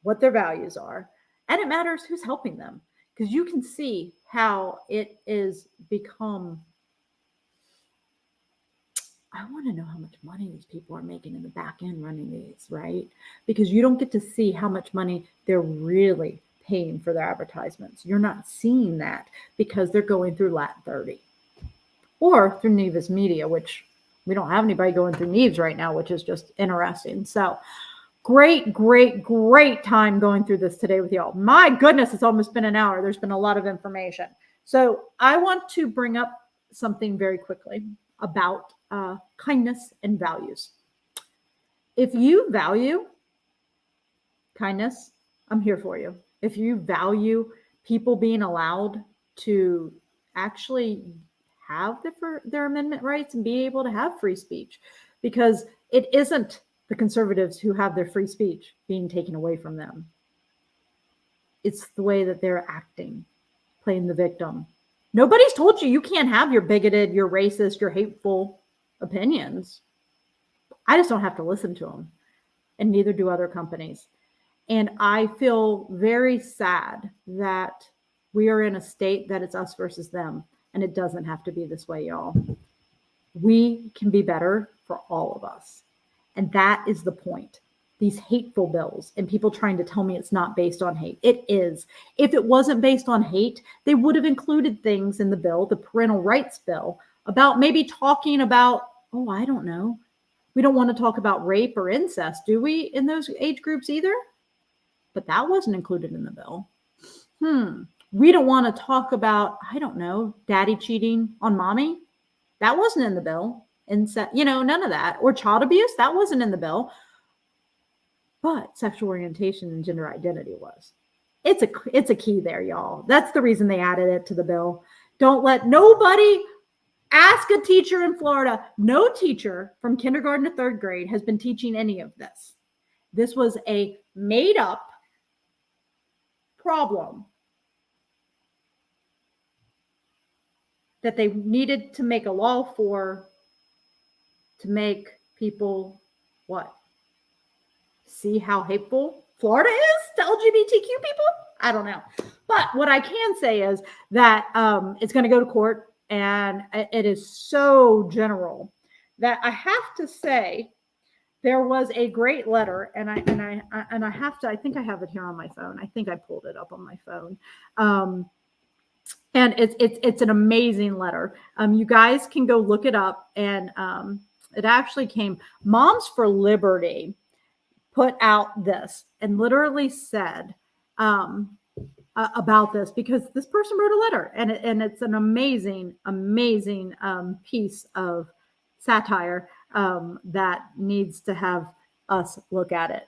what their values are, and it matters who's helping them, because you can see how it is become. I want to know how much money these people are making in the back end running these, right? Because you don't get to see how much money they're really paying for their advertisements. You're not seeing that because they're going through Lat 30 or through Nevis Media, which we don't have anybody going through Neves right now, which is just interesting. So great time going through this today with y'all. My goodness, it's almost been an hour. There's been a lot of information. So I want to bring up something very quickly about kindness and values. If you value kindness, I'm here for you. If you value people being allowed to actually have their amendment rights and be able to have free speech, because it isn't the conservatives who have their free speech being taken away from them. It's the way that they're acting, playing the victim. Nobody's told you can't have your bigoted, your racist, your hateful opinions. I just don't have to listen to them, and neither do other companies. And I feel very sad that we are in a state that it's us versus them, and it doesn't have to be this way, y'all. We can be better for all of us, and that is the point. These hateful bills and people trying to tell me it's not based on hate. It is. If it wasn't based on hate, they would have included things in the bill, the parental rights bill, about maybe talking about, oh, I don't know. We don't want to talk about rape or incest, do we, in those age groups either? But that wasn't included in the bill. We don't want to talk about, I don't know, daddy cheating on mommy. That wasn't in the bill. Incest, none of that. Or child abuse, that wasn't in the bill. But sexual orientation and gender identity was. It's a key there, y'all. That's the reason they added it to the bill. Don't let nobody ask a teacher in Florida. No teacher from kindergarten to third grade has been teaching any of this. This was a made up problem that they needed to make a law for, to make people what? See how hateful Florida is to LGBTQ people? I don't know. But what I can say is that it's going to go to court, and it is so general that I have to say there was a great letter, and I have to, I think I have it here on my phone. I think I pulled it up on my phone. And it's an amazing letter. You guys can go look it up, and it actually came. Moms for Liberty put out this and literally said about this, because this person wrote a letter, and it's an amazing piece of satire that needs to have us look at it.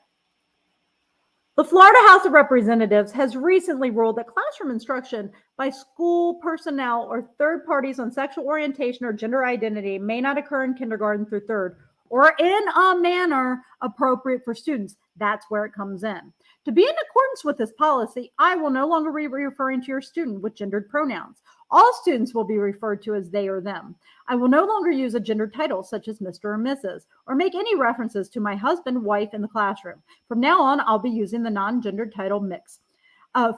The Florida House of Representatives has recently ruled that classroom instruction by school personnel or third parties on sexual orientation or gender identity may not occur in kindergarten through third or in a manner appropriate for students. That's where it comes in. To be in accordance with this policy, I will no longer be referring to your student with gendered pronouns. All students will be referred to as they or them. I will no longer use a gendered title such as Mr. or Mrs. or make any references to my husband, wife in the classroom. From now on, I'll be using the non-gendered title mix.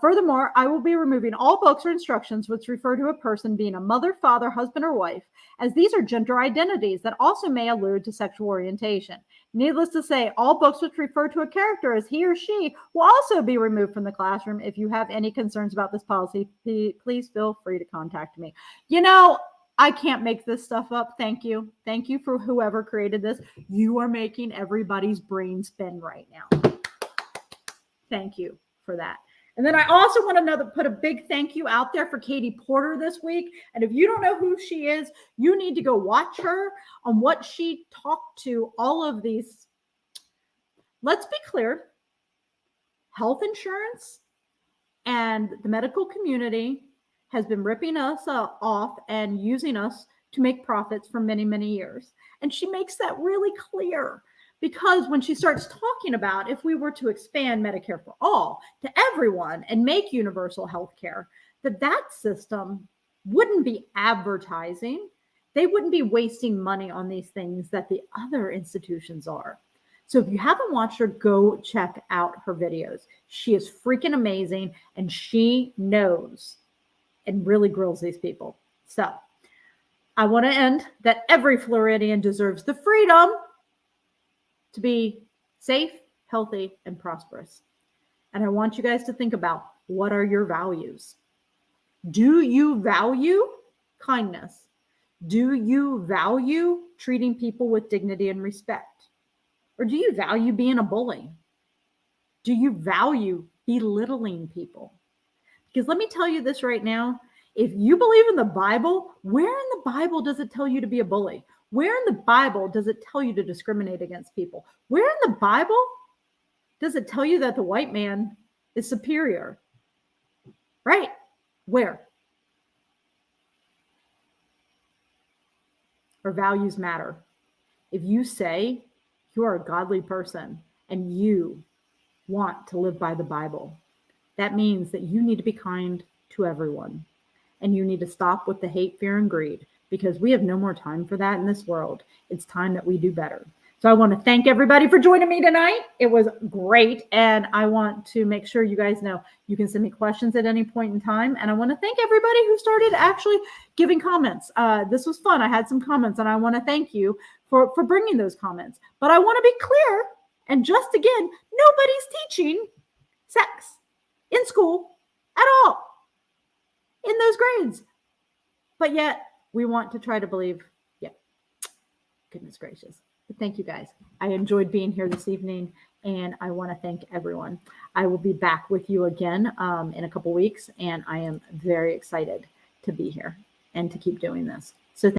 Furthermore, I will be removing all books or instructions which refer to a person being a mother, father, husband, or wife, as these are gender identities that also may allude to sexual orientation. Needless to say, all books which refer to a character as he or she will also be removed from the classroom. If you have any concerns about this policy, please feel free to contact me. I can't make this stuff up. Thank you. Thank you for whoever created this. You are making everybody's brain spin right now. Thank you for that. And then I also want to put a big thank you out there for Katie Porter this week. And if you don't know who she is, you need to go watch her on what she talked to all of these. Let's be clear. Health insurance and the medical community has been ripping us off and using us to make profits for many, many years. And she makes that really clear. Because when she starts talking about if we were to expand Medicare for all to everyone and make universal health care, that system wouldn't be advertising. They wouldn't be wasting money on these things that the other institutions are. So if you haven't watched her, go check out her videos. She is freaking amazing, and she knows and really grills these people. So I want to end that every Floridian deserves the freedom to be safe, healthy, and prosperous. And I want you guys to think about, what are your values? Do you value kindness? Do you value treating people with dignity and respect? Or do you value being a bully? Do you value belittling people? Because let me tell you this right now. If you believe in the Bible, where in the Bible does it tell you to be a bully? Where in the Bible does it tell you to discriminate against people? Where in the Bible does it tell you that the white man is superior? Right? Where? Our values matter. If you say you are a godly person and you want to live by the Bible, that means that you need to be kind to everyone. And you need to stop with the hate, fear, and greed, because we have no more time for that in this world. It's time that we do better. So I want to thank everybody for joining me tonight. It was great. And I want to make sure you guys know you can send me questions at any point in time. And I want to thank everybody who started actually giving comments. This was fun. I had some comments, and I want to thank you for bringing those comments. But I want to be clear, and just again, nobody's teaching sex in school at all in those grades. But yet we want to try to believe, yeah, goodness gracious. But thank you guys. I enjoyed being here this evening, and I want to thank everyone. I will be back with you again in a couple weeks, and I am very excited to be here and to keep doing this.